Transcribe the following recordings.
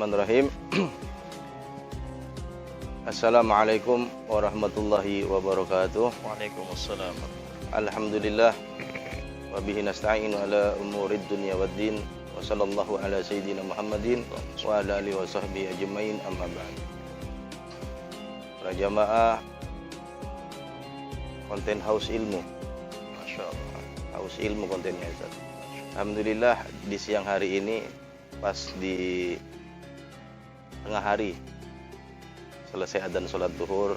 Bismillahirrahmanirrahim. Assalamualaikum warahmatullahi wabarakatuh. Waalaikumsalam. Alhamdulillah wa bihi nasta'inu ala umurid dunya waddin wa sallallahu ala sayyidina Muhammadin wa ala alihi wa sahbihi ajmain, amma ba'd. Para jamaah konten Haus Ilmu. Masya Allah. Haus Ilmu kontennya, Ustaz. Alhamdulillah di siang hari ini pas di tengah hari selesai adzan sholat zuhur,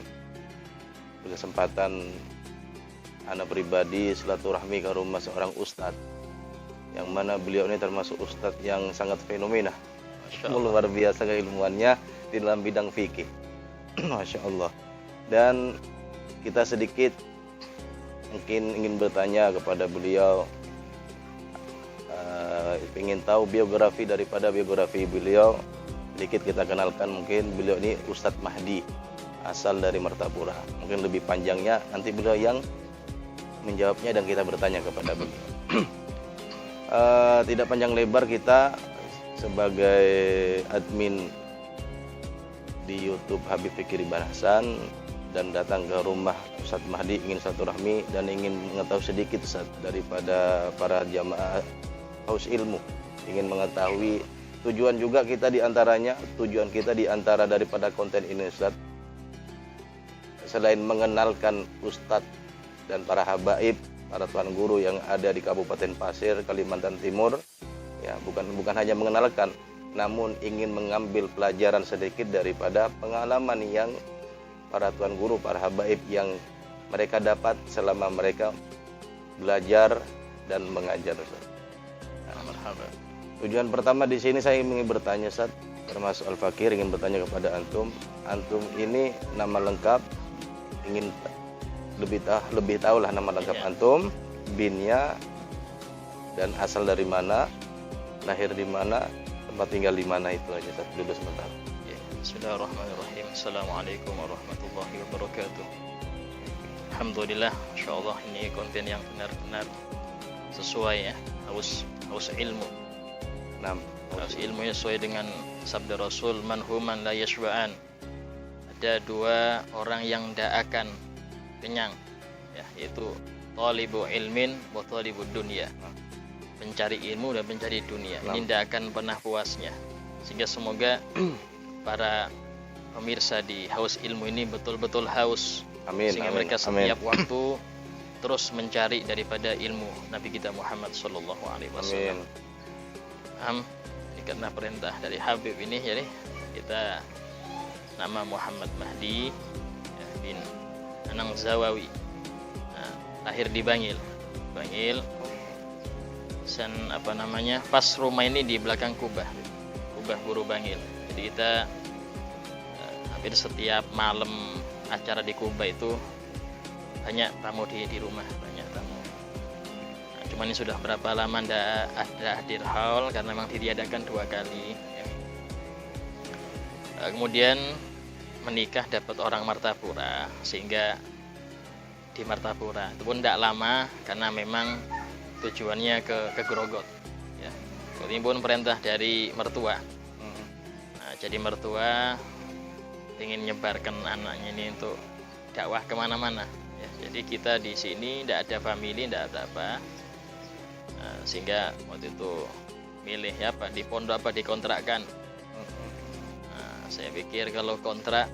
berkesempatan anak pribadi silaturahmi ke rumah seorang ustadz, yang mana beliau ini termasuk ustadz yang sangat fenomena, luar biasa keilmuannya di dalam bidang fikih. Masya Allah. Dan kita sedikit mungkin ingin bertanya kepada beliau, ingin tahu biografi daripada biografi beliau. Sedikit kita kenalkan, mungkin beliau ini Ustadz Mahdi, asal dari Martapura. Mungkin lebih panjangnya nanti beliau yang menjawabnya dan kita bertanya kepada beliau. Tidak panjang lebar, kita sebagai admin di YouTube Habib Fikri Hasan dan datang ke rumah Ustadz Mahdi ingin silaturahmi dan ingin mengetahui sedikit, Ustadz, daripada para jamaah Haus Ilmu, ingin mengetahui tujuan juga kita diantaranya, tujuan kita diantara daripada konten ini, Ustadz, selain mengenalkan Ustadz dan para habaib, para tuan guru yang ada di Kabupaten Pasir, Kalimantan Timur, ya, bukan hanya mengenalkan, namun ingin mengambil pelajaran sedikit daripada pengalaman yang para tuan guru, para habaib yang mereka dapat selama mereka belajar dan mengajar, Ustadz. Marhaba. Tujuan pertama di sini saya ingin bertanya, Ustaz, termasuk Al-Fakir, ingin bertanya kepada antum. Antum ini nama lengkap, ingin lebih tahu lah nama lengkap antum, binnya, dan asal dari mana, lahir di mana, tempat tinggal di mana, itu aja, Ustaz, dulu sebentar. Ya. Bismillahirrahmanirrahim. Assalamualaikum warahmatullahi wabarakatuh. Alhamdulillah, Masya Allah, ini konten yang benar-benar sesuai, ya. Haus ilmu. Haus ilmunya sesuai dengan sabda Rasul, man human la yashba'an. Ada dua orang yang tidak akan kenyang, ya, yaitu thalibu ilmin wa thalibu dunya. Pencari ilmu dan pencari dunia. Ini tidak akan pernah puasnya. Sehingga semoga para pemirsa di Haus Ilmu ini betul-betul haus. Amin. Sehingga mereka setiap waktu terus mencari daripada ilmu Nabi kita Muhammad sallallahu alaihi wasallam. Ini karena perintah dari Habib ini, jadi kita nama Muhammad Mahdi, ya, bin Anang Zawawi. Nah, lahir di Bangil. Dan pas rumah ini di belakang Kubah Buru Bangil. Jadi kita hampir setiap malam acara di Kubah itu banyak tamu di rumah, banyak tamu. Nah, cuman ini sudah berapa lama ndak ada hadir haul karena memang ditiadakan 2 kali, ya. Kemudian menikah dapat orang Martapura, sehingga di Martapura itu pun tidak lama karena memang tujuannya ke Grogot, ya. Ini pun perintah dari mertua. Nah, jadi mertua ingin menyebarkan anaknya ini untuk dakwah kemana-mana. Ya, jadi kita di sini tidak ada family, tidak ada apa, nah, sehingga waktu itu milih di pondok dikontrakkan. Nah, saya pikir kalau kontrak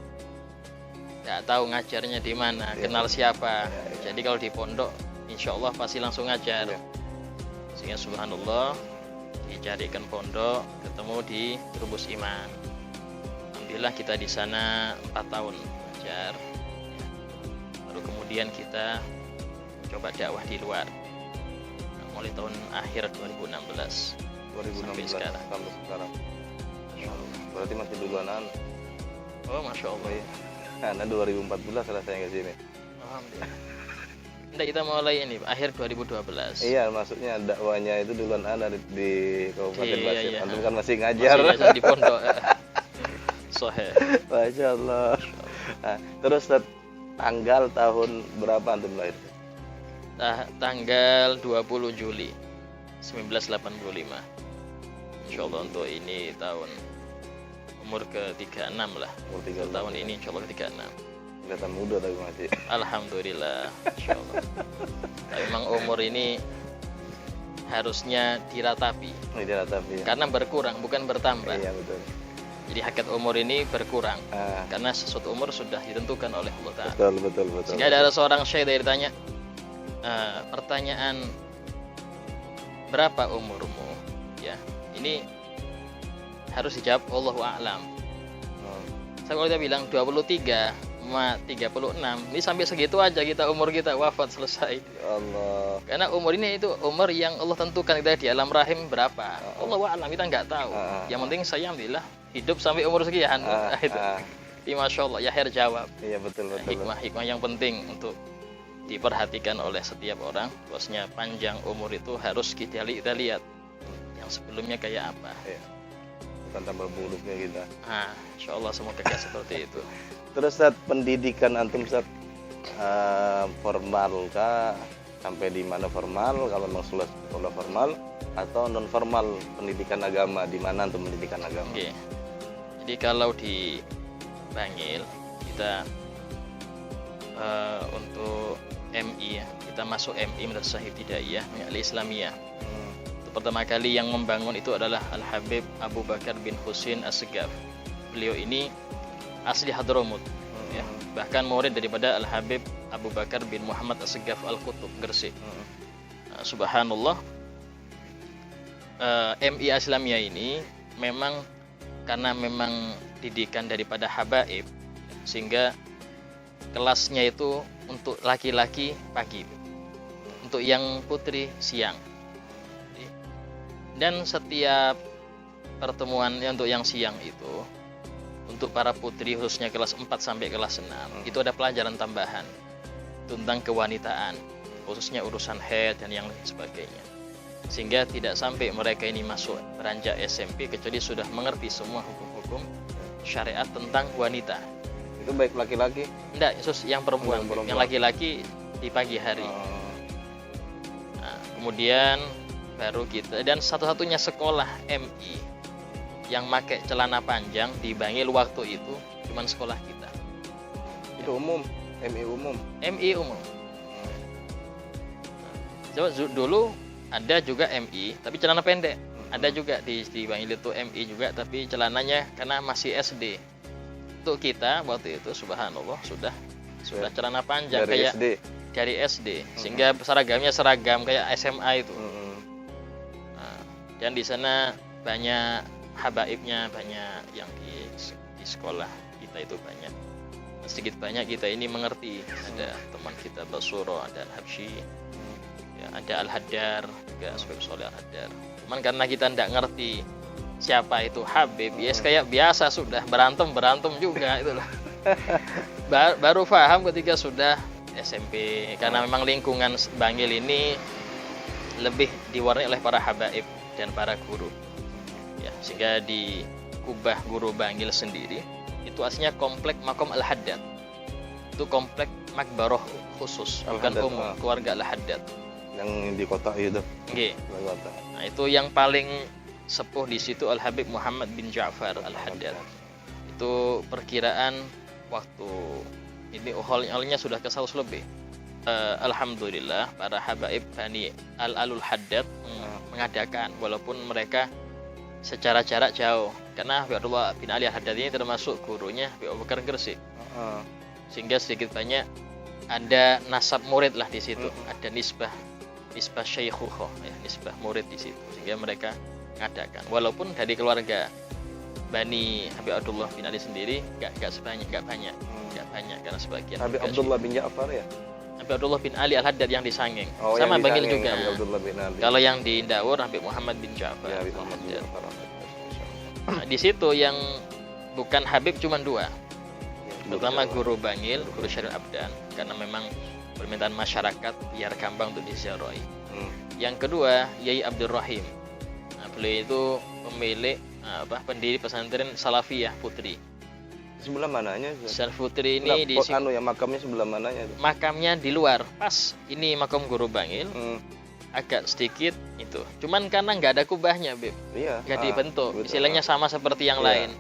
tidak tahu ngajarnya di mana, kenal siapa. Jadi kalau di pondok, insya Allah pasti langsung ngajar. Sehingga subhanallah dicarikan pondok, ketemu di Trubus Iman. Alhamdulillah kita di sana 4 tahun belajar. Baru kemudian kita coba dakwah di luar, nah, mulai tahun akhir 2016 sampai sekarang. Berarti masih duluan anak. Oh, Masya Allah, ya. Karena 2014 selesai ke sini. Alhamdulillah. Tidak, kita mulai ini akhir 2012. Iya, maksudnya dakwahnya itu duluan anak di Kabupaten Pasir. Iya. Antum kan masih ngajar. Masih di pondok. Sohe. Masya Allah. Nah, terus tanggal tahun berapa antum lahir? Tanggal 20 Juli 1985. Insyaallah untuk ini tahun umur ke-36 lah. Umur 36. Tahun ini insya Allah ke-36. Kelihatan muda tapi masih. Alhamdulillah, insya Allah. Tapi memang umur ini harusnya diratapi. Tidak tapi. Karena berkurang, bukan bertambah. Iya betul. Jadi hakikat umur ini berkurang. Ah, Karena sesuatu umur sudah ditentukan oleh Allah Ta'ala. betul. Sehingga ada seorang syekh dari ditanya, pertanyaan berapa umurmu? Ya, ini harus dijawab Allahu a'lam. Oh, Saya kalau dia bilang 23 sama 36, ini sampai segitu aja kita umur kita wafat selesai. ya Allah. Karena umur ini itu umur yang Allah tentukan kita di alam rahim berapa. Allahu a'lam, kita nggak tahu. Yang penting saya alhamdulillah hidup sampai umur sekian. Itu. Jadi, Masya Allah, ya akhir jawab. Iya betul. Hikmah yang penting untuk diperhatikan oleh setiap orang, bahwasanya panjang umur itu harus kita lihat yang sebelumnya kayak apa. Iya. Bukan tambah buruknya kita. Insya Allah semoga kayak seperti itu. Terus saat pendidikan antum saat formal kah? Sampai di mana formal? Kalau memang sekolah formal atau non formal pendidikan agama, di mana antum pendidikan agama? Oke. Jadi kalau di Bangil kita untuk MI ya, kita masuk MI Madrasah Ibtidaiyah Al-Islamiyah. Itu pertama kali yang membangun itu adalah Al-Habib Abu Bakar bin Husin As-Segaf. Beliau ini asli Hadramut, ya. Bahkan murid daripada Al-Habib Abu Bakar bin Muhammad As-Segaf Al-Qutub Gresik. Subhanallah, MI Islamiyah ini memang karena memang didikan daripada habaib, sehingga kelasnya itu untuk laki-laki pagi, untuk yang putri siang. Dan setiap pertemuan untuk yang siang itu, untuk para putri khususnya kelas 4 sampai kelas 6, itu ada pelajaran tambahan tentang kewanitaan, khususnya urusan haid dan yang sebagainya. Sehingga tidak sampai mereka ini masuk beranjak SMP kecuali sudah mengerti semua hukum-hukum syariat tentang wanita. Itu baik laki-laki? Enggak, khusus yang perempuan. Yang laki-laki di pagi hari. Nah, kemudian baru kita, dan satu-satunya sekolah MI yang pakai celana panjang di Bangil waktu itu cuman sekolah kita. Itu umum, MI umum. MI umum. Coba dulu ada juga MI tapi celana pendek. Ada juga di Bangil itu MI juga tapi celananya karena masih SD. Untuk kita waktu itu subhanallah sudah celana panjang dari kayak SD. Dari SD, sehingga seragamnya seragam kayak SMA itu. Nah, dan di sana banyak habaibnya, banyak yang di sekolah kita itu banyak. Sedikit banyak kita ini mengerti. Ada teman kita Basuro dan Habsyi, ya, ada Al-Haddar juga sebagai soleh Al-Haddar. Cuman karena kita tidak ngerti siapa itu Habib, yes kayak biasa sudah berantem juga itulah. Baru paham ketika sudah SMP, karena memang lingkungan Bangil ini lebih diwarnai oleh para habaib dan para guru, ya, sehingga di Kubah Guru Bangil sendiri itu aslinya komplek Makom Al-Haddad. Itu komplek makbaroh khusus, bukan umum, keluarga Al-Haddad yang di kota itu. Nggih. Nah, itu yang paling sepuh di situ Al-Habib Muhammad bin Ja'far Al-Haddad. Itu perkiraan waktu ini awalnya sudah ke 100 lebih. Alhamdulillah para habaib Bani Al-Alul Haddad mengadakan, walaupun mereka secara jarak jauh, karena Habib Abdullah bin Ali Al-Haddad ini termasuk gurunya Habib Abu Bakar Gresik. Sehingga sedikit banyak ada nasab murid lah di situ, ada nisbah syaikhuh, ya, nisbah murid di situ, sehingga mereka mengadakan. Walaupun dari keluarga Bani Habib Abdullah bin Ali sendiri nggak banyak karena sebagian Habib Abdullah bin Ja'far ya. Habib Abdullah bin Ali Al-Haddad yang di Sanging, yang sama di Bangil Sanging, juga. Habib Abdullah bin Ali. Kalau yang di Daur Habib Muhammad bin Ja'far. Ya, Habib Muhammad bin Ja'far. Nah, di situ yang bukan Habib cuma 2. Pertama guru Bangil, guru Syarif Abdan, karena memang permintaan masyarakat biar gampang untuk diziarahi. Yang kedua Yai Abdul Rahim. Nah, beliau itu pemilik pendiri pesantren Salafiyah Putri. Sebelah mananya? Salaf Putri ini di yang makamnya sebelah mananya itu? Makamnya di luar. Pas ini makam guru Bangil. Agak sedikit itu. Cuman karena nggak ada kubahnya, Beb. Iya. Nggak dibentuk. Betul. Istilahnya sama seperti yang lain.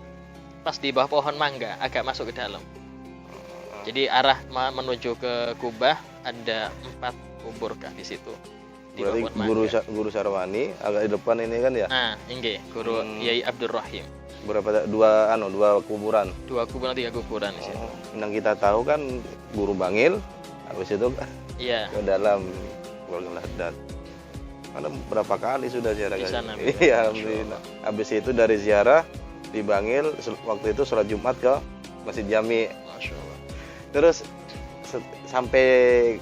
pas di bawah pohon mangga, agak masuk ke dalam. Jadi arah menuju ke Kubah ada 4 kubur kah di situ. Di Berarti bawah pohon mangga. Guru Sarwani agak di depan ini kan ya? Nah, inggih, Guru Yai Abdul Rahim. Berapa dua kuburan. 2 kuburan, 3 kuburan di situ. Yang kita tahu kan Guru Bangil, habis itu Iya. ke dalam keluarga Lahdan. Karena berapa kali sudah ziarah Di kan? sana, Iya, alhamdulillah. Habis itu dari ziarah di Bangil, waktu itu sholat Jumat ke Masjid Jami. Masya Allah. Terus sampai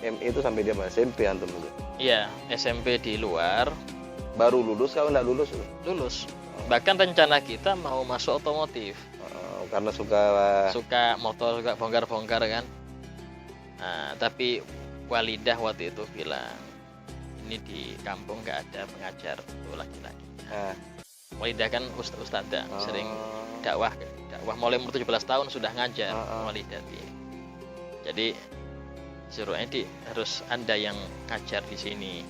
MI itu sampai dia SMP antum itu. Iya, SMP di luar, Baru lulus kalau enggak lulus? lulus. Bahkan rencana kita mau masuk otomotif. Karena suka Suka motor, suka bongkar-bongkar kan. Nah, tapi walidah waktu itu bilang, ini di kampung nggak ada pengajar untuk laki-laki. Nah, Walidah kan ustadzah, sering dakwah mulai umur 17 tahun sudah ngajar walidah. Jadi suruh Edi harus Anda yang ngajar di sini.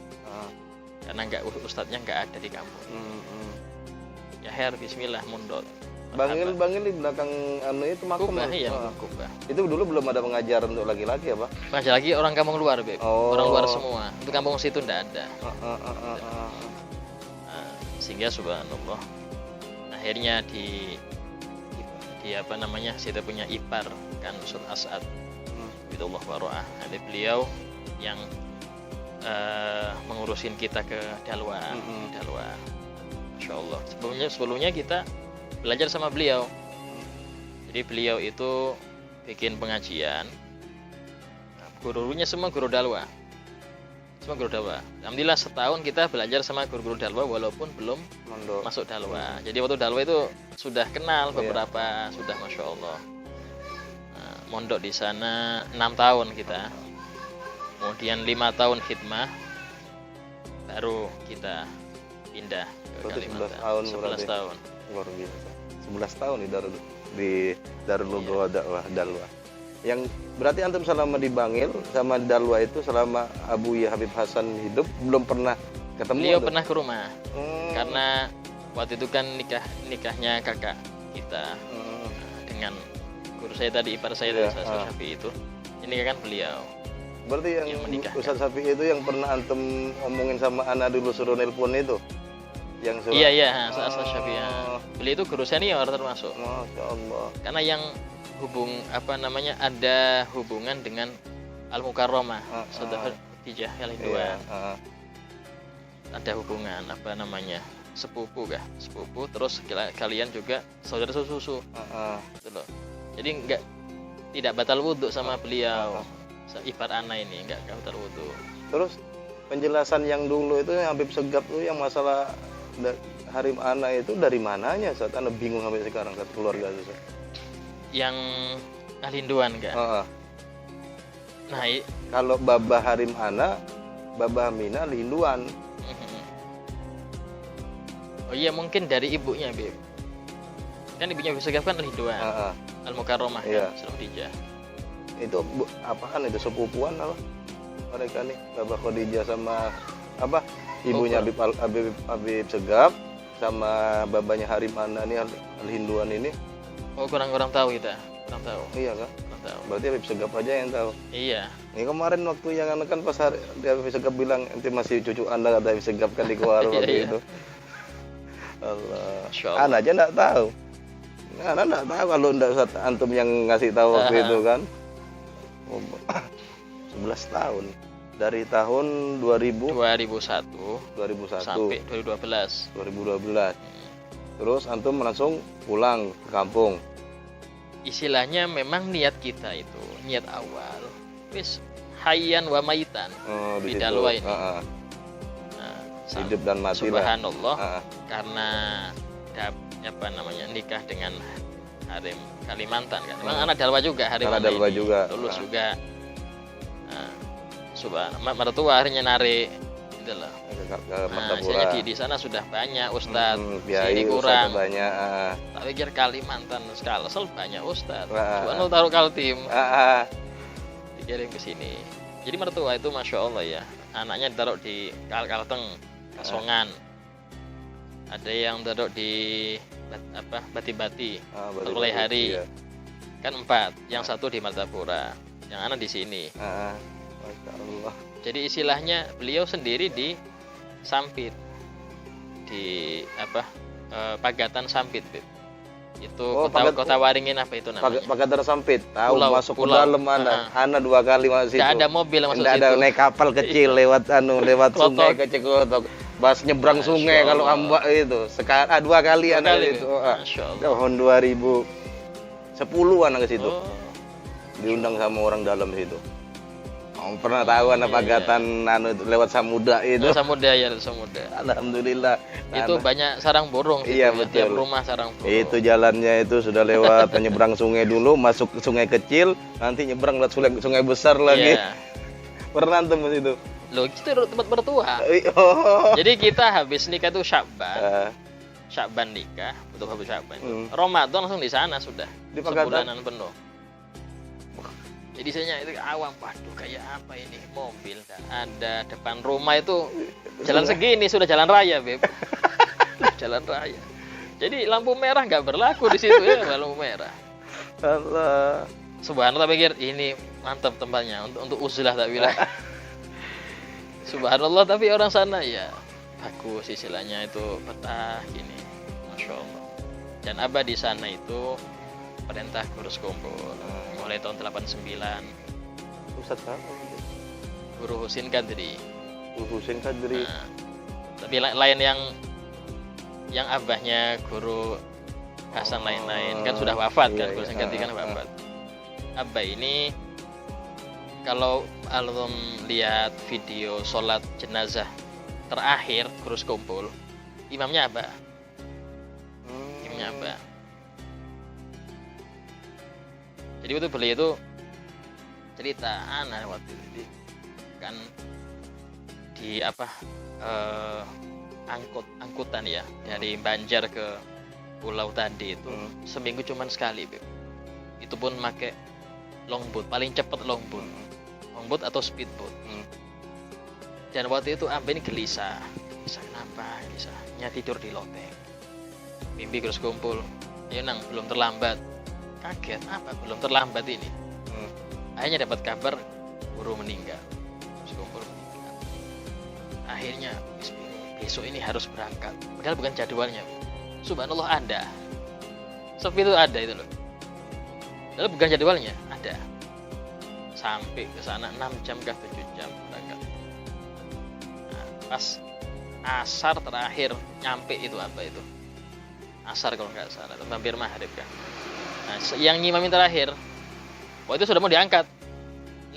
Karena ustadznya nggak ada di kampung. Ya bismillah mundot. Bangil di belakang itu makam. Kubah, iya, Kubah. Itu dulu belum ada pengajar untuk laki-laki ya, Pak? Pengajar lagi orang kampung luar, Beb. Orang luar semua. Untuk kampung situ ndak ada. Sehingga subhanallah akhirnya di apa namanya, kita punya ipar kan Ustaz As'ad Bidullah Waro'ah, ada beliau yang mengurusin kita ke Dalwa. Masya Allah, sebelumnya kita belajar sama beliau. Jadi beliau itu bikin pengajian, gurunya semua guru Dalwa. Alhamdulillah setahun kita belajar sama guru-guru Dalwa walaupun belum masuk Dalwa. Jadi waktu Dalwa itu sudah kenal beberapa, sudah Masya Allah. Nah, mondok di sana 6 tahun kita. Kemudian 5 tahun khidmah, baru kita pindah ke Kalimantan. 11 tahun. Luar biasa. 11 tahun di Darul Dalwa. Yang berarti antum selama di Bangil sama di Dalwa itu selama Abu Ya Habib Hasan hidup belum pernah ketemu? Beliau pernah ke rumah. Karena waktu itu kan nikahnya kakak kita dengan guru saya tadi, ipar saya tadi, Ustaz Syafi'i itu. Ini kan beliau. Berarti yang Ustaz Syafi'i itu yang pernah antum omongin sama anak dulu suruh nelpon itu? Yang suruh... Iya, Ustaz Syafi'i. Beliau itu guru senior termasuk. Masya Allah. Karena yang ada hubungan dengan Al-Mukarramah, Saudara Khadijah Al-Hindua. Ada hubungan sepupu terus kalian juga saudara susu. Gitu loh. Jadi tidak batal wudhu sama beliau. Ipar anak ini enggak batal wudhu. Terus penjelasan yang dulu itu yang Habib Segap itu yang masalah harim anak itu dari mananya? Saat Anda bingung sampai sekarang ke keluarga itu. Yang Al-Hinduan enggak? Nah, kalau Babah Harim Ana, Babah Mina Al-Hinduan. Oh iya, mungkin dari ibunya, Beb. Kan ibunya bisa kan Al-Hinduan. Al-Mukarramah kan, Khadijah. Itu apaan itu, sepupuan apa? Mereka nih, Babah Khadijah sama apa? Ibunya Habib Segap sama babanya Harim Ana nih Al-Hinduan ini. Oh, kurang tahu kita. Kurang tahu. Iya kan? Kurang tahu. Berarti Habib Segap aja yang tahu. Iya. Ini kemarin waktu yang kan pas Habib Segap bilang ente masih cucu Anda, kata Habib Segap kan di keluar waktu itu. Allah. Anak aja enggak tahu. Anak enggak tahu kalau enggak antum yang ngasih tahu waktu itu kan. 11 tahun. Dari tahun 2001 sampai 2012. Terus antum langsung pulang ke kampung. Istilahnya memang niat kita itu, niat awal. Wis hayyan wa maitan di Dalwa ini. Hidup dan mati subhanallah. Karena nikah dengan Harim Kalimantan kan. Memang anak Dalwa juga Harim. Anak Dalwa juga. Lulus juga. Subhanallah, mertua akhirnya narik itulah. Misalnya di sana sudah banyak ustadz, sini kurang banyak. Tak pikir Kalimantan Kalsel banyak ustadz. Subhanallah taruh Kaltim, dikirim ke sini. Jadi mertua itu masya Allah ya, anaknya ditaruh di Kalteng, Kasongan. Ada yang ditaruh di bati-bati Bati-bati, mulai hari. iya. Kan 4, yang satu di Martapura, yang anak di sini. Masya Allah. Jadi istilahnya beliau sendiri di Sampit, di Pagatan Sampit, Beb. Itu kota Waringin apa itu namanya? Pagatan Sampit. Tahu, Pulau, masuk pulau. ke dalam ana 2 kali masuk situ. Nggak ada mobil masuk Nggak ada, situ. naik kapal kecil lewat Klotok. sungai ke Cikotok. Bas nyebrang Masya sungai kalau Allah. ambak itu. 2 kali Dua anak kali, itu. Beb. Masya Allah. Tahun 2010 anak ke situ. Oh, Diundang sama orang dalam situ. Pernah tahu anak Pagatan lewat Samudra itu. Samudra. Alhamdulillah. Itu banyak sarang burung. Iya, situ, ya. betul. Tiap rumah sarang burung. Itu jalannya itu sudah lewat nyebrang sungai dulu, masuk ke sungai kecil, nanti nyebrang lewat sungai besar lagi. Iya. Pernah tuh mas itu. Loh, itu tempat mertua. Oh. Jadi kita habis nikah tuh Eh, Syakban nikah, untuk habis Syakban. Hmm. Ramadan langsung di sana sudah. Di Pagatan? Sebulanan penuh. Jadi saya itu awam, waduh kayak apa ini, mobil nggak ada, depan rumah itu jalan segini sudah jalan raya, Beb. Jalan raya. Jadi lampu merah nggak berlaku di situ ya, lampu merah. Allah. Subhanallah, pikir ini mantap tempatnya untuk uzlah tak bilang. Subhanallah, tapi orang sana ya bagus istilahnya itu betah gini, masya Allah. Dan Abah di sana itu perintah kurus kumpul mulai tahun 89. Ustaz siapa? Guru Husin Kadri. Husin Kadri. Nah, tapi lain yang abahnya guru Hasan lain-lain kan sudah wafat kan, Iya, Guru iya. Husin Kadri kan wafat. Abah ini kalau alum lihat video sholat jenazah terakhir kurus kumpul, imamnya Abah. Imamnya Abah. Jadi waktu beliau itu cerita anak waktu itu kan di angkutan ya dari Banjar ke pulau tadi itu seminggu cuman sekali, Beb. Itu pun pakai longboat, paling cepat longboat atau speedboat. Dan waktu itu Abah ini gelisah kenapa gelisahnya, tidur di loteng, mimpi terus kumpul, ya nang belum terlambat. Kaget, apa belum terlambat ini. Akhirnya dapat kabar guru meninggal, terus kumpul meninggal. Akhirnya besok ini harus berangkat, padahal bukan jadwalnya. Subhanallah, ada sepi itu, ada itu loh, padahal bukan jadwalnya, ada. Sampai ke sana 6 jam kah 7 jam berangkat. Nah, pas asar terakhir nyampe itu apa itu asar kalau nggak salah, atau hampir maghrib kan. Nah, yang ngimamin terakhir, waktu itu sudah mau diangkat.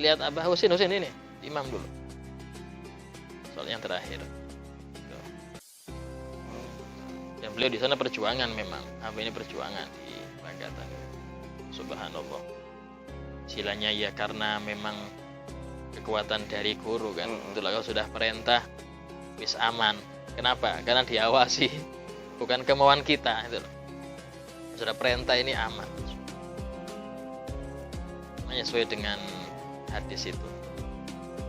Lihat Abah Husin ini, imam dulu. Soal yang terakhir. Tuh. Dan beliau di sana perjuangan memang. Abah ini perjuangan di Pagatan. Subhanallah. Silanya ya karena memang kekuatan dari guru kan. Itulah kalau sudah perintah, wis aman. Kenapa? Karena diawasi, bukan kemauan kita itu loh. Sudah perintah ini aman. Namanya sesuai dengan hadis itu.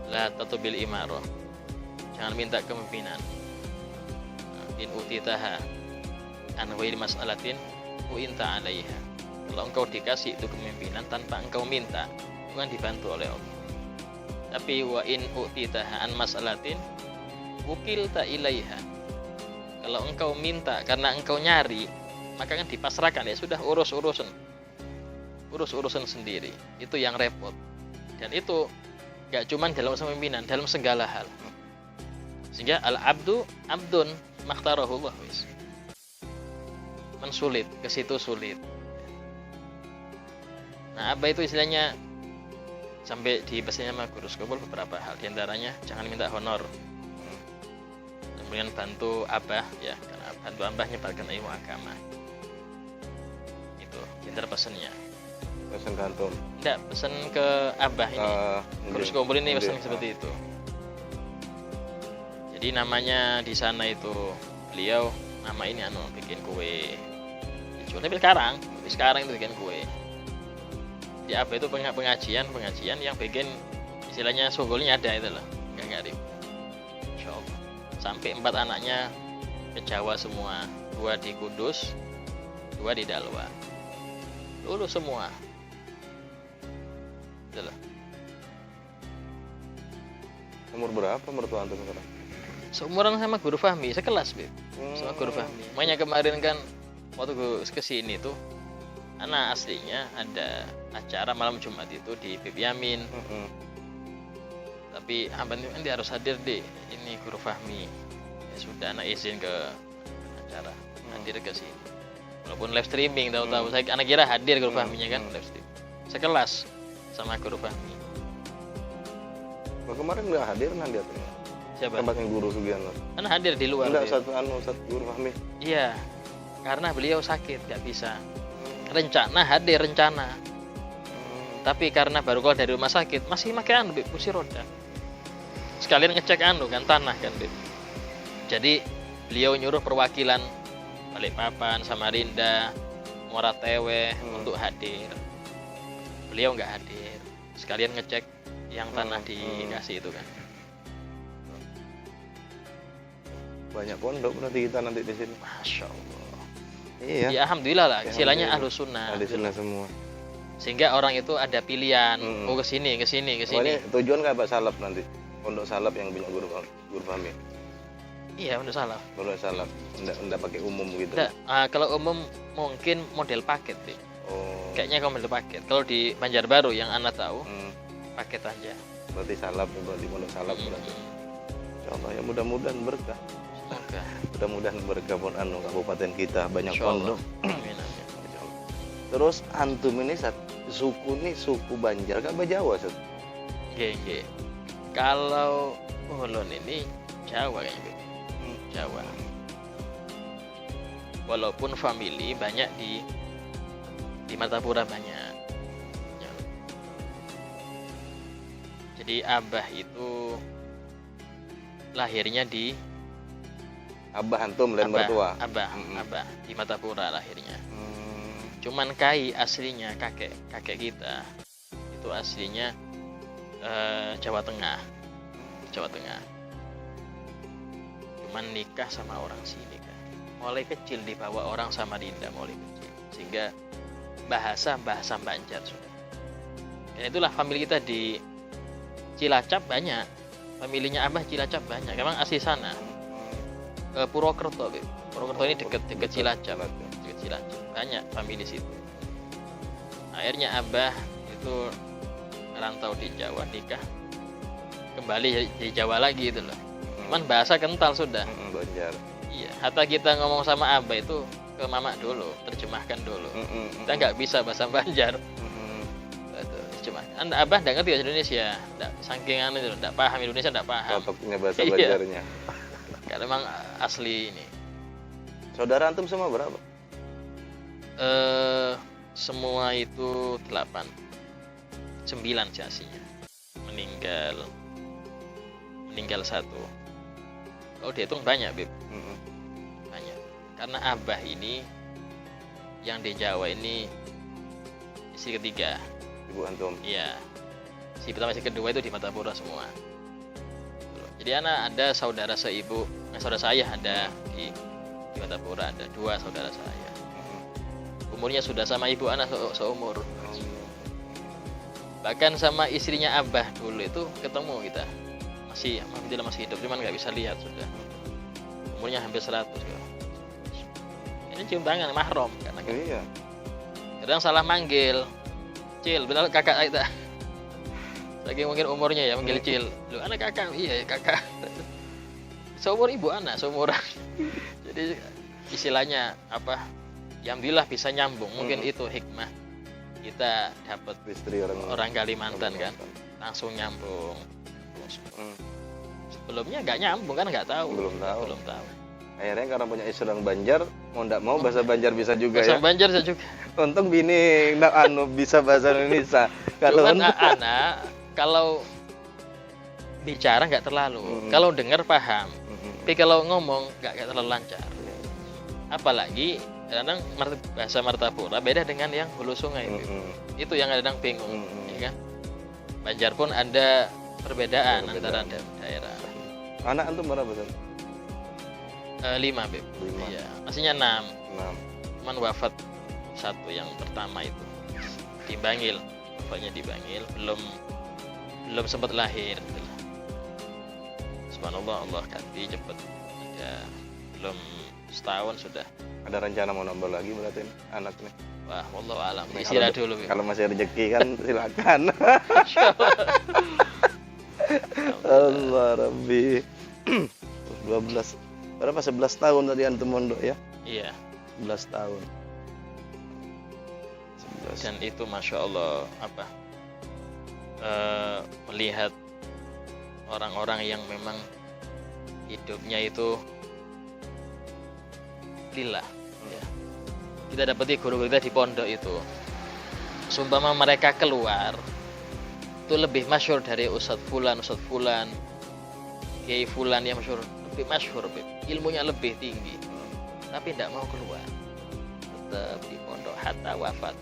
La tatubil imarah. Jangan minta kepemimpinan. In utitaha an ghairi mas'alatin uinta 'alaiha. Kalau engkau dikasih itu kepemimpinan tanpa engkau minta, bukan dibantu oleh Allah. Tapi wa in utitaha an mas'alatin wukilta ilaiha. Kalau engkau minta karena engkau nyari, maka kan dipasrahkan, ya sudah urus-urusan sendiri. Itu yang repot. Dan itu gak cuma dalam pemimpinan, dalam segala hal. Sehingga al-abdu abdun makhtarahullah, wis. Mensulit, ke situ sulit. Nah, apa itu istilahnya sampai dibahasnya sama guru kumpul beberapa hal. Di antaranya jangan minta honor. Kemudian bantu abah ya, karena bantu abah nyebarkan ilmu agama. Pintar pesennya. Pesan kantor. Enggak, pesen ke abah ini. Kurus kumpul ini pesan seperti itu. Jadi namanya di sana itu beliau nama ini bikin kue. Dijual tapi sekarang itu bikin kue. Di apa itu pengajian yang bikin istilahnya sunggulnya ada itu loh. Enggak ribet. Insyaallah. Sampai 4 anaknya ke Jawa semua. 2 di Kudus, 2 di Dalwa. Lulus semua. Itulah. Umur berapa mertua antum sekarang? Seumuran sama Guru Fahmi, sekelas, Beb. Sama Guru Fahmi. Makanya kemarin kan waktu gue kesini tuh, anak aslinya ada acara malam Jumat itu di Bib Yamin. Tapi Amban dia harus hadir deh. Ini Guru Fahmi. Ya sudah, anak izin ke acara, hadir ke sini. Walaupun live streaming, tahu-tahu saya anak kira hadir Guru Fahminya kan live streaming. Sekelas sama Guru Fahmi. Nah, kemarin nggak hadir nanti atau Siapa? tempatnya Guru Sugianto. Kan hadir di luar. Enggak, Beb. satu Guru Fahmi. Iya, karena beliau sakit, nggak bisa. Rencana hadir rencana, tapi karena baru keluar dari rumah sakit, masih pakai Beb, kursi roda. Sekalian ngecek kan tanah kan, Beb. Jadi beliau nyuruh perwakilan Balikpapan, Samarinda, Muara Tewe untuk hadir. Beliau nggak hadir, sekalian ngecek yang tanah dikasih itu kan. Banyak pondok berarti kita nanti di sini. Masya Allah. Iya. Ya alhamdulillah lah, istilahnya Alhamdulillah. ahlus sunnah. Ahli sunnah semua. Sehingga orang itu ada pilihan, mau ke sini, ke sini, ke sini. Pokoknya tujuan kayak Pak Salaf nanti. Pondok Salaf yang punya Guru Fahmi. Iya, udah salah. Pondok Salaf. Enggak pakai umum gitu. Enggak, kalau umum mungkin model paket sih. Oh. Kayaknya kalau model paket. Kalau di Banjarbaru yang anak tahu, paket aja. Berarti Salaf, berarti Pondok Salaf berarti. Insyaallah ya, mudah-mudahan berkah. Semoga. Mudah-mudahan berkah pun kabupaten kita banyak Insyaallah. pondok. Amin, amin. Terus antum ini suku nih suku Banjar kah Jawa, Sat? Nggih. Kalau Ulun ini Jawa kayaknya. Jawa. Walaupun family banyak di Martapura banyak. Ya. Jadi abah itu lahirnya di Abah antum lain mertua. Abah di Martapura lahirnya. Cuman kai aslinya kakek kita itu aslinya Jawa Tengah. Cuman nikah sama orang sini kan. Mulai kecil dibawa orang Samarinda mulai kecil. Sehingga bahasa Banjar sudah. Dan itulah famili kita di Cilacap banyak. Familinya Abah Cilacap banyak. Memang asli sana. Purwokerto, Beb. Purwokerto ini dekat Cilacap. Dekat Cilacap. Banyak famili situ. Akhirnya Abah itu rantau di Jawa, nikah kembali di Jawa lagi itu loh. Cuman bahasa kental sudah. Banjar. Iya, hatta kita ngomong sama Abah itu ke Mama dulu, terjemahkan dulu. Kita nggak bisa bahasa Banjar. Cuma Abah nggak ngerti bahasa Indonesia, saking itu nggak paham Indonesia, nggak paham. Topiknya bahasa Banjarnya. Karena memang asli ini. Saudara antum semua berapa? Semua itu 8, 9 sih aslinya. Meninggal 1. Kalau dihitung banyak, Beb. Banyak. Karena Abah ini yang di Jawa ini istri ketiga. Ibu antum. Iya. Si pertama, si kedua itu di Martapura semua. Jadi ada saudara seibu, saudara saya ada di Martapura, ada 2 saudara saya. Umurnya sudah sama ibu anak seumur. Bahkan sama istrinya Abah dulu itu ketemu kita. Alhamdulillah masih hidup, cuman nggak bisa lihat sudah. Umurnya hampir 100 ya. Ini cium tangan mahram karena kan. Iya. Kadang salah manggil. Cil, benar kakak kita. Lagi mungkin umurnya ya manggil Cil. Lu anak kakak, iya kakak. Seumur ibu anak, seumuran. Jadi istilahnya apa? Alhamdulillah bisa nyambung. Mungkin itu hikmah kita dapat Istri orang Kalimantan kan, langsung nyambung. Sebelumnya nggak nyambung kan, nggak tahu. Belum tahu. Akhirnya karena punya istri orang Banjar, mau nggak mau bahasa Banjar bisa juga bahasa ya. Banjar saya juga. Untung bini nggak bisa bahasa Indonesia. Kalau Cuman anak kalau bicara nggak terlalu, kalau dengar paham, tapi kalau ngomong nggak terlalu lancar. Apalagi kadang bahasa Martapura beda dengan yang Hulu Sungai. Itu yang kadang bingung, ya kan? Banjar pun ada perbedaan antara daerah. Anak antum berapa, Beb? 5, Beb. 5. Iya, aslinya 6. cuman wafat satu yang pertama itu di Bangil, wafatnya di Bangil, belum sempat lahir gitu lah. Subhanallah, Allah ganti cepet ya, belum setahun sudah. Ada rencana mau nambah lagi berarti nih, anak nih? Wah, wallahu alam, Nah, istirahat dulu Bib. Kalau masih rezeki kan silakan. Insyaallah. Allah Rabbi. 12 berapa 11 tahun tadi antum mondok ya? Iya, 11 tahun. 11. dan itu masya Allah apa melihat orang-orang yang memang hidupnya itu lillah ya. Kita dapati guru-guru kita di pondok itu, sumpama mereka keluar itu lebih masyhur dari Ustadz Fulan, Kiai Fulan yang masyhur, lebih masyhur, ilmunya lebih tinggi, tapi tidak mau keluar, tetap di pondok hatta wafat.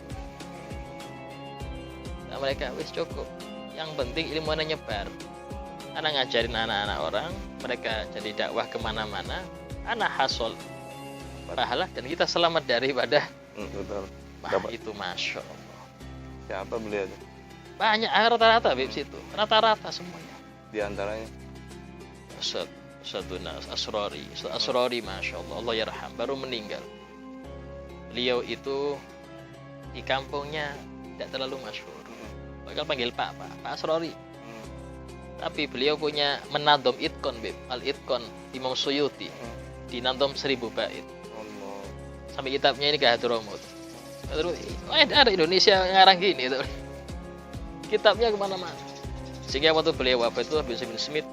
Nah, mereka wis cukup, yang penting ilmunya nyebar, anak ngajarin anak-anak orang, mereka jadi dakwah kemana-mana, anak hasol pahala, dan kita selamat daripada Betul. Wah, itu masya Allah. Siapa beliau itu? Banyak rata-rata Bib situ, rata-rata semuanya. Di antaranya Ustadz Asrori, masya Allah, Allah yarham, baru meninggal. Beliau itu di kampungnya tidak terlalu masyhur, bakal panggil Pak Asrori. Tapi beliau punya menadom Itqon Bib, Al-Itqon Imam Suyuti, di nadom 1000 bait. Allah. Sampai kitabnya ini Hadramut. Terus ada Indonesia ngarang gini itu. Kitabnya kemana-mana. Sehingga waktu beliau wafat itu Habib bin Smith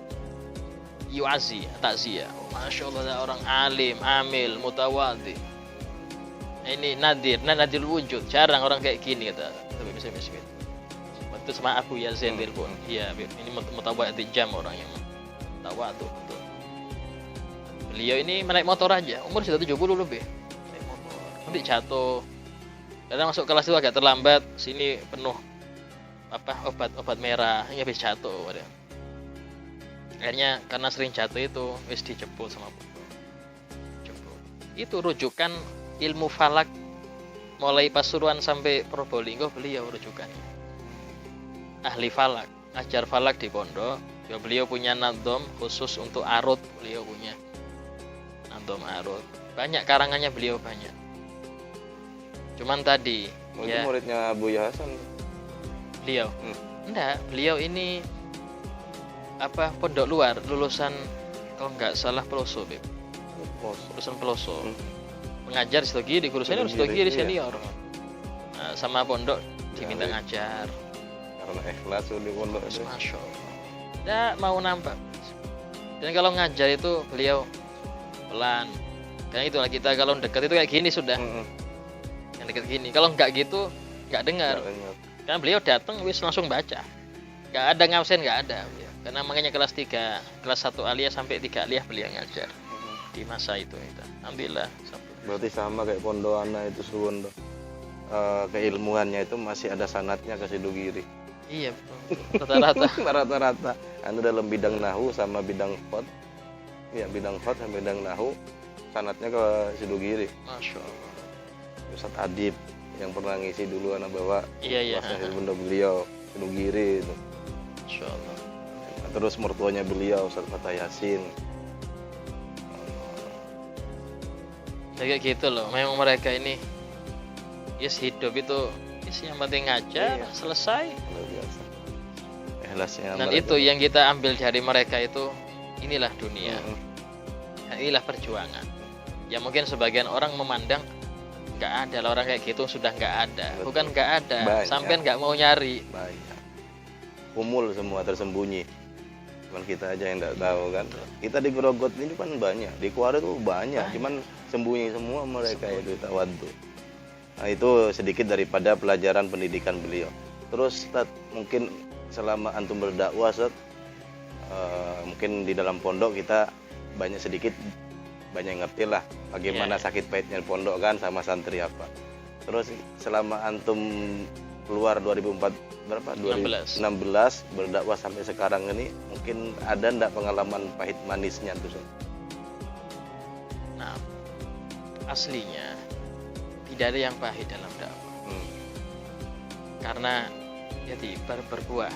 yu'azi, takziah. Oh, masya Allah, orang alim, amil, mutawadhi. Ini nadir wujud. Jarang orang kayak gini kata Habib bin Smith. Itu sama Abu Yazid pun. Iya, ini mutawadhi jam orang yang tawadhu betul. Beliau ini menaik motor aja, umur sudah 70 lebih. Naik motor. Nanti jatuh. Karena masuk kelas itu agak terlambat, sini penuh obat merah, ini habis jatuh. Akhirnya karena sering jatuh itu wis dijemput sama bapak. Jemput. Itu rujukan ilmu falak mulai Pasuruan sampai Probolinggo, beliau rujukannya. Ahli falak, ajar falak di pondok. Beliau punya nadom khusus untuk arut, beliau punya nadom arut. Banyak karangannya beliau banyak. Cuman tadi Itu ya muridnya Abu Hasan. beliau. Enggak, beliau ini pondok luar, lulusan kalau nggak salah Peloso, Beb. Lulusan Peloso. Mengajar di situ giri, guru senior situ giri senior. Nah, sama pondok diminta ngajar. Karena ikhlas di pondok itu. Masya Allah. Nggak mau nampak. Dan kalau ngajar itu beliau pelan. Karena itulah kita kalau dekat itu kayak gini sudah. Yang dekat gini. Kalau nggak gitu nggak dengar. Karena beliau datang wis langsung baca. Nggak ada ngabsen, nggak ada. Karena makanya kelas 3, kelas 1 aliyah sampai 3 aliyah beliau ngajar di masa itu. Alhamdulillah. Berarti sama kayak Pondokana itu Suwondo. Keilmuannya itu masih ada sanatnya ke Sidogiri. Iya, betul. Rata-rata. Rata-rata. Anu dalam bidang nahu sama bidang khot. Iya, bidang khot sama bidang nahu sanatnya ke Sidogiri. Masya Allah. Ustadz Adib yang pernah ngisi dulu anak bawa. Iya. Benda beliau Sidogiri itu. Masya Allah. Terus mertuanya beliau Ustadz Fatah Yasin. Ya, kayak gitu loh. Memang mereka ini hidup itu yang penting ngajar, selesai. Luar biasa. Ikhlasnya. Dan itu yang kita ambil dari mereka itu, inilah dunia. Dan inilah perjuangan. Ya mungkin sebagian orang memandang nggak ada lah orang kayak gitu, sudah nggak ada. Betul. Bukan nggak ada, Banyak. sampai nggak mau nyari. Banyak. Umul semua tersembunyi. Cuman kita aja yang nggak tahu kan. Kita di Grogot ini kan banyak, di Kuara tuh banyak. Cuman sembunyi semua mereka itu tawadhu. Nah, itu sedikit daripada pelajaran pendidikan beliau. Terus Ustaz, mungkin selama antum berdakwah Ustaz, mungkin di dalam pondok kita banyak ngerti lah bagaimana sakit pahitnya pondok kan sama santri apa. Terus selama antum keluar 2004 berapa? 2016 berdakwah sampai sekarang ini, mungkin ada ndak pengalaman pahit manisnya tuh Ustaz? Nah, aslinya tidak ada yang pahit dalam dakwah. Karena jadi berbuah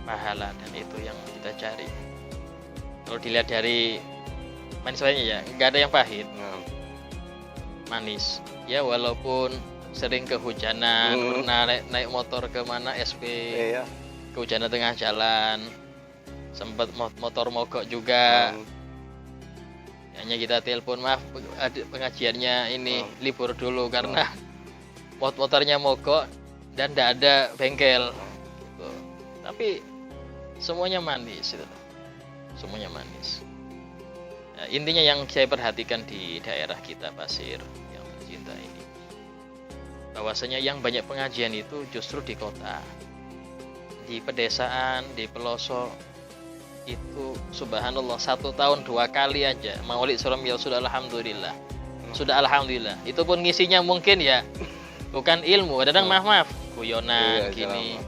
pahala, dan itu yang kita cari. Kalau dilihat dari manisnya ya, nggak ada yang pahit, manis. Ya walaupun sering kehujanan, pernah naik motor kemana SP, kehujanan tengah jalan, sempat motor mogok juga. Hanya kita telepon, maaf pengajiannya ini libur dulu karena motornya mogok dan tidak ada bengkel. Gitu. Tapi semuanya manis itu. Semuanya manis. Nah, intinya yang saya perhatikan di daerah kita Pasir yang tercinta ini, bahwasanya yang banyak pengajian itu justru di kota, di pedesaan, di pelosok. Itu subhanallah 1 tahun 2 kali aja Maulid Suram ya sudah alhamdulillah. Sudah alhamdulillah. Itu pun ngisinya mungkin ya bukan ilmu, kadang maaf guyonan gini.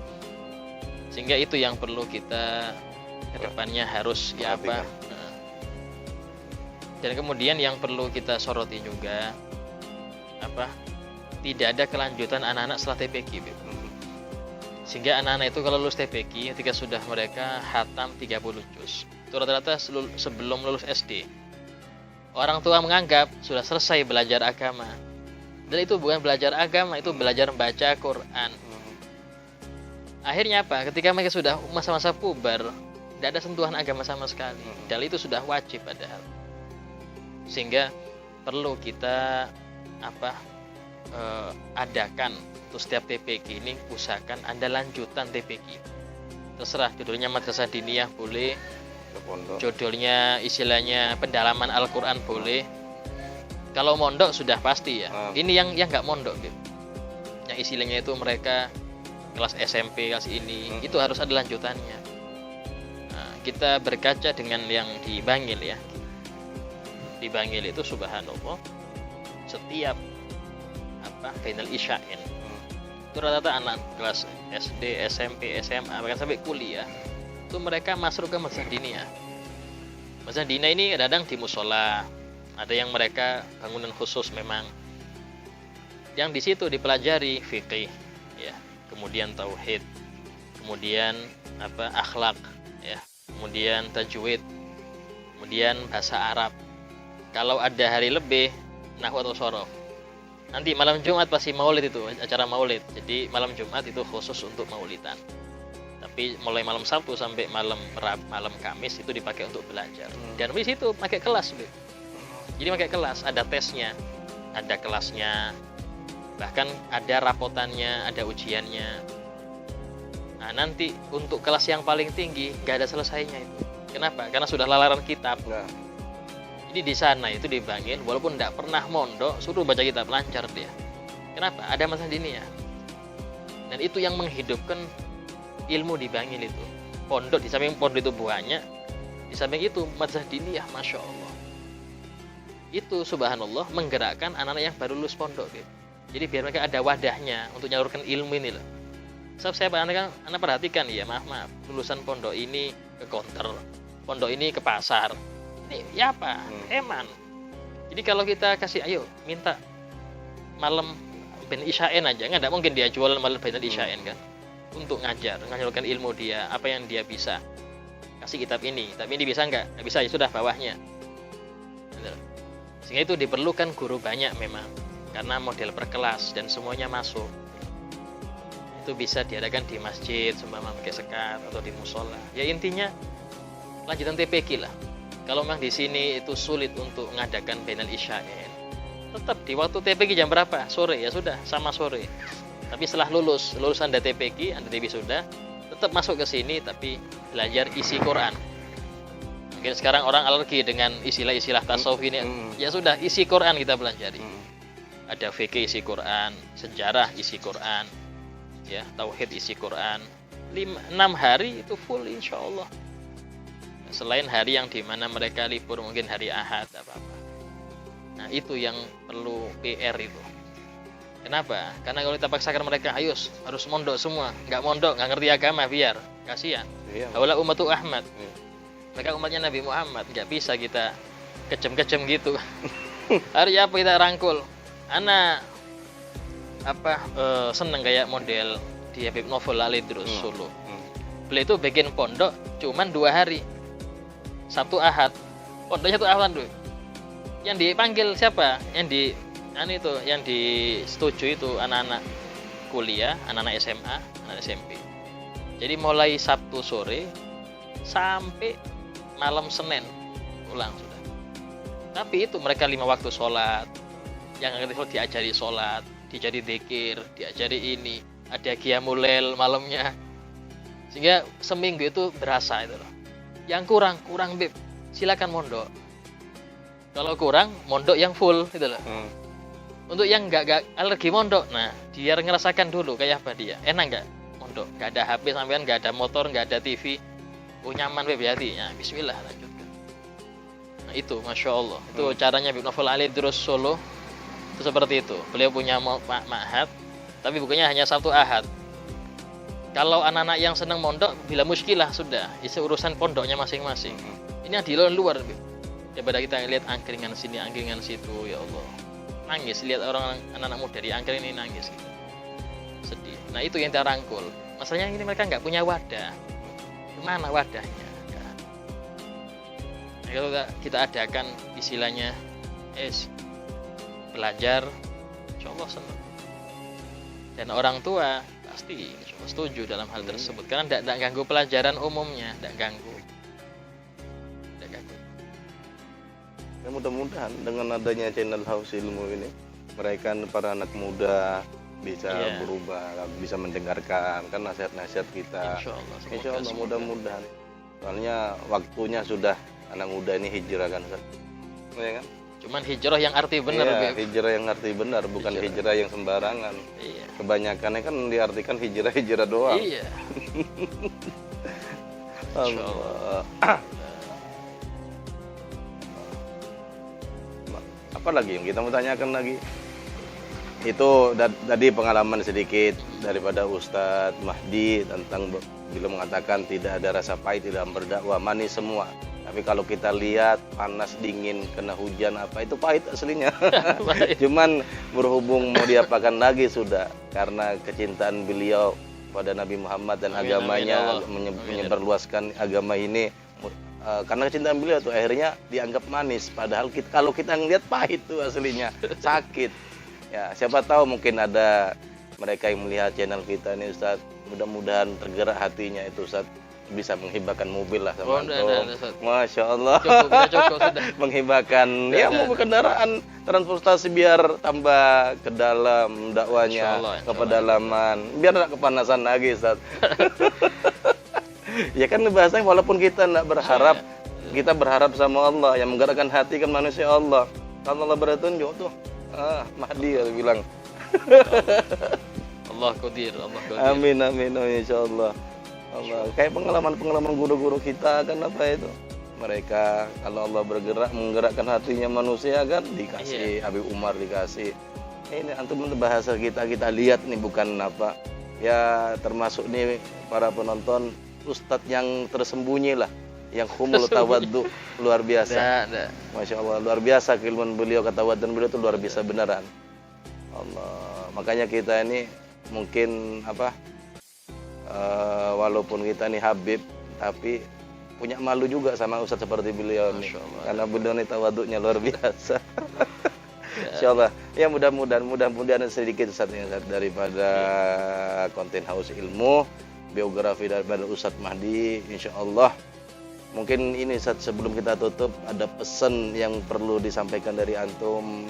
Sehingga itu yang perlu kita kedepannya harus ya apa. Dan kemudian yang perlu kita soroti juga apa? Tidak ada kelanjutan anak-anak setelah TPQ. Sehingga anak-anak itu kalau lulus TPQ ketika sudah mereka khatam 30 juz, itu rata-rata sebelum lulus SD. Orang tua menganggap sudah selesai belajar agama. Dan itu bukan belajar agama, itu belajar membaca Quran. Akhirnya apa? Ketika mereka sudah masa-masa puber, tidak ada sentuhan agama sama sekali. Dan itu sudah wajib padahal. Sehingga perlu kita adakan untuk setiap TPQ ini, usahakan ada lanjutan TPQ. Terserah judulnya madrasah diniyah boleh, judulnya istilahnya pendalaman Al-Quran boleh. Kalau mondok sudah pasti ya. Ini yang nggak mondok gitu. Yang istilahnya itu mereka kelas SMP kelas ini, itu harus ada lanjutannya. Nah, kita berkaca dengan yang di Bangil ya. Di Bangil itu subhanallah setiap Bainal Isya'in itu rata-rata anak kelas SD, SMP, SMA bahkan sampai kuliah itu mereka masuk ke madrasah diniyah. Madrasah diniyah ini kadang di musola, ada yang mereka bangunan khusus memang, yang di situ dipelajari fikih ya, kemudian tauhid, kemudian akhlak ya, kemudian tajwid, kemudian bahasa Arab. Kalau ada hari lebih nahwu atau shorof. Nanti malam Jumat pasti maulid itu, acara maulid. Jadi malam Jumat itu khusus untuk maulidan. Tapi mulai malam Sabtu sampai malam Kamis itu dipakai untuk belajar. Dan di situ pakai kelas, Bu. Jadi pakai kelas, ada tesnya, ada kelasnya, bahkan ada rapotannya, ada ujiannya. Nah, nanti untuk kelas yang paling tinggi nggak ada selesainya itu. Kenapa? Karena sudah lalaran kitab. Jadi di sana itu di Bangil, walaupun tidak pernah mondok, suruh baca kitab lancar dia. Kenapa? Ada madrasah diniyah. Dan itu yang menghidupkan ilmu di Bangil itu. Pondok, di samping pondok itu banyak, di samping itu madrasah diniyah, masya Allah. Itu subhanallah menggerakkan anak-anak yang baru lulus pondok gitu. Jadi biar mereka ada wadahnya untuk menyalurkan ilmu ini loh. Sebab saya anak perhatikan ya, maaf, lulusan pondok ini ke counter, pondok ini ke pasar. Ya apa? Eman. Jadi kalau kita kasih, ayo minta malam Bainal Isya'in aja, nggak mungkin dia jualan malam Bainal Isya'in kan, untuk ngajarkan ilmu dia, apa yang dia bisa. Kasih kitab ini, tapi ini bisa nggak bisa, ya sudah bawahnya. Sehingga itu diperlukan guru banyak memang, karena model per kelas dan semuanya masuk. Itu bisa diadakan di masjid, seumpama pakai sekat atau di musola. Ya intinya lanjutan TPQ lah. Kalau memang di sini itu sulit untuk mengadakan Bainal Isya'in, tetap di waktu TPQ jam berapa? Sore ya sudah, sama sore. Tapi setelah lulusan dari TPQ, Anda sudah tetap masuk ke sini, tapi belajar isi Quran. Mungkin sekarang orang alergi dengan istilah-istilah tasawuf ini. Ya sudah, isi Quran kita pelajari. Ada fikih isi Quran, sejarah isi Quran, ya tauhid isi Quran. 6 hari itu full insya Allah. Selain hari yang dimana mereka libur, mungkin hari Ahad apa-apa. Nah itu yang perlu PR itu. Kenapa? Karena kalau kita paksakan mereka, ayo harus mondok semua, nggak mondok, nggak ngerti agama, biar kasihan. Awala ummatu Ahmad. Mereka umatnya Nabi Muhammad, nggak bisa kita kejem-kejem gitu. Hari apa kita rangkul? Ana seneng kayak model di Habib Novel Al-Idrus Solo. Beliau itu bikin pondok cuman 2 hari, Sabtu Ahad. Pondoknya tuh Ahad tuh. Yang dipanggil siapa? Yang disetujui itu anak-anak kuliah, anak-anak SMA, anak SMP. Jadi mulai Sabtu sore sampai malam Senin pulang sudah. Tapi itu mereka 5 waktu sholat, yang ngerti sholat diajari sholat, diajari dzikir, diajari ini, ada qiyamul lail malamnya, sehingga seminggu itu berasa itu loh. Yang kurang Bib, silakan mondok. Kalau kurang mondok yang full gitu loh. Untuk yang nggak alergi mondok, nah dia ngerasakan dulu kayak apa dia, enak nggak mondok, nggak ada HP sampean, nggak ada motor, nggak ada TV, nyaman Bib hati, ya Bismillah lanjutkan. Nah itu Masya Allah, itu caranya Habib Novel Al-Idrus Solo itu seperti itu. Beliau punya ma'had, tapi bukannya hanya Sabtu Ahad. Kalau anak-anak yang senang mondok, bila muskilah sudah, itu urusan pondoknya masing-masing. Ini yang di luar Bib. Daripada kita lihat angkringan sini, angkringan situ, ya Allah. Nangis lihat orang anak-anak muda di angkringan ini nangis gitu. Sedih. Nah itu yang kita rangkul. Masalahnya ini mereka nggak punya wadah. Mana wadahnya? Nggak. Nah, kalau kita adakan istilahnya belajar, insya Allah senang. Dan orang tua pasti insya Allah setuju dalam hal tersebut, karena tidak ganggu pelajaran umumnya, tidak ganggu. Ya, mudah-mudahan dengan adanya channel Haus Ilmu ini, mereka para anak muda bisa berubah, bisa mendengarkan kan nasihat-nasihat kita. Insya Allah mudah-mudahan. Soalnya waktunya sudah anak muda ini hijrah kan, ya kan? Cuman hijrah yang arti benar. Iya, hijrah yang arti benar, bukan hijrah yang sembarangan. Iya. Kebanyakannya kan diartikan hijrah doang. Iya. Allah. Apa lagi yang kita mau tanyakan lagi? Itu tadi pengalaman sedikit daripada Ustadz Mahdi tentang beliau mengatakan tidak ada rasa pahit dalam berdakwah, manis semua. Tapi kalau kita lihat panas dingin kena hujan apa itu pahit aslinya. Cuman berhubung mau diapakan lagi sudah, karena kecintaan beliau pada Nabi Muhammad dan agamanya, menyebarluaskan agama ini. Karena kecintaan beliau tuh akhirnya dianggap manis, padahal kalau kita ngelihat pahit tuh aslinya, sakit. Ya, siapa tahu mungkin ada mereka yang melihat channel kita ini Ustaz, mudah-mudahan tergerak hatinya itu Ustaz, bisa menghibahkan mobil lah sama antum. Masya Allah. Cukup sudah. Menghibahkan mobil kendaraan transportasi biar tambah ke dalam dakwanya, ke pedalaman, biar tidak kepanasan lagi Ustaz. Ya kan bahasanya walaupun kita tidak berharap, kita berharap sama Allah yang menggerakkan hati kan manusia Allah. Kalau Allah bertunjuk tuh, Mahdi ya bilang. Allah qadir, Allah qadir. Amin insyaallah. Allah. Kayak pengalaman guru-guru kita kan apa itu? Mereka kalau Allah bergerak menggerakkan hatinya manusia kan dikasih Habib Umar dikasih. Ini antum bahasa kita lihat nih bukan apa. Ya termasuk nih para penonton Ustadz yang tersembunyi lah, yang humul tawaddu luar biasa. Masya Allah luar biasa keilmuan beliau, ketawaduan beliau itu luar biasa beneran. Allah, makanya kita ini mungkin walaupun kita ini Habib, tapi punya malu juga sama Ustadz seperti beliau nih, karena beliau ini tawaduknya luar biasa. Insyaallah ya mudah-mudahan sedikit Ustadz daripada konten Haus Ilmu, biografi daripada Ustadz Mahdi. Insyaallah mungkin ini Ustadz sebelum kita tutup ada pesan yang perlu disampaikan dari antum,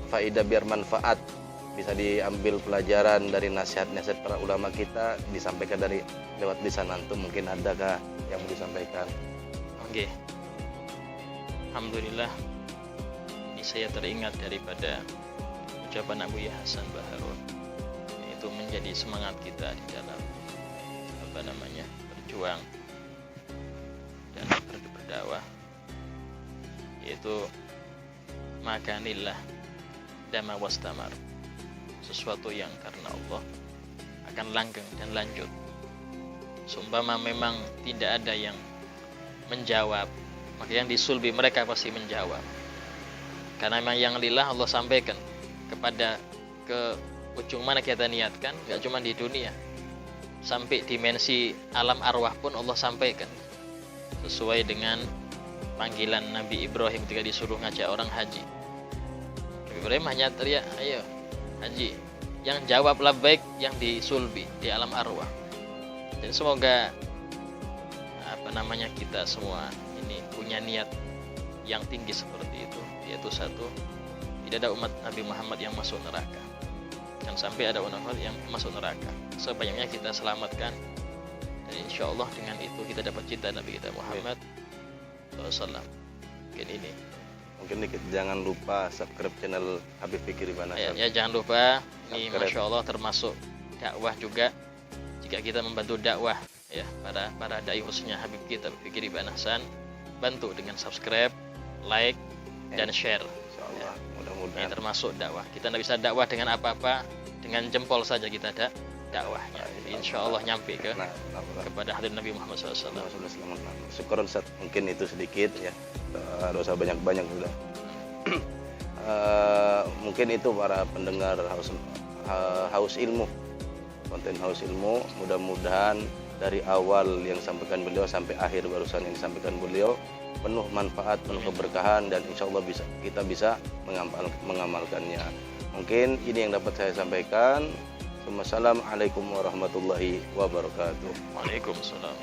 faidah biar manfaat bisa diambil pelajaran dari nasihat-nasihat para ulama kita, disampaikan dari lewat lisan antum, mungkin adakah yang mau disampaikan? Oke. Alhamdulillah ini saya teringat daripada ucapan Abu Hasan Baharun, itu menjadi semangat kita di dalam berjuang dan berdakwah, yaitu makanillah dama wastamar, sesuatu yang karena Allah akan langgeng dan lanjut. Seumpama memang tidak ada yang menjawab, maka yang disulbi mereka pasti menjawab. Karena memang yang lillah Allah sampaikan kepada ke ujung mana kita niatkan, nggak cuma di dunia, sampai dimensi alam arwah pun Allah sampaikan, sesuai dengan panggilan Nabi Ibrahim ketika disuruh ngajak orang haji. Nabi Ibrahim hanya teriak, ayo haji. Yang jawab labbaik yang di sulbi, di alam arwah. Dan semoga kita semua ini punya niat yang tinggi seperti itu, yaitu satu, tidak ada umat Nabi Muhammad yang masuk neraka, dan sampai ada umat yang masuk neraka, sebanyak kita selamatkan, dan insya Allah dengan itu kita dapat cinta Nabi kita Muhammad SAW. Mungkin ini. Mungkin dikit, jangan lupa subscribe channel Habib Fikri Banasan. Ya, jangan lupa, ini Subscribe. Masya Allah termasuk dakwah juga. Jika kita membantu dakwah, ya, para dai khususnya Habib kita Fikri Banasan, bantu dengan subscribe, like, dan share. Insyaallah, Ini mudah-mudahan. termasuk dakwah. Kita tidak bisa dakwah dengan apa-apa, dengan jempol saja kita ada dakwahnya. Jadi insya Allah nyampe kepada hadirin Nabi Muhammad SAW. Syukuran Ustaz, mungkin itu sedikit ya. Dosa banyak-banyak sudah. Mungkin itu para pendengar haus ilmu, konten haus ilmu. Mudah-mudahan dari awal yang disampaikan beliau sampai akhir barusan yang disampaikan beliau penuh manfaat, penuh keberkahan, dan insya Allah kita bisa mengamalkannya. Mungkin ini yang dapat saya sampaikan. Assalamualaikum warahmatullahi wabarakatuh. Waalaikumsalam.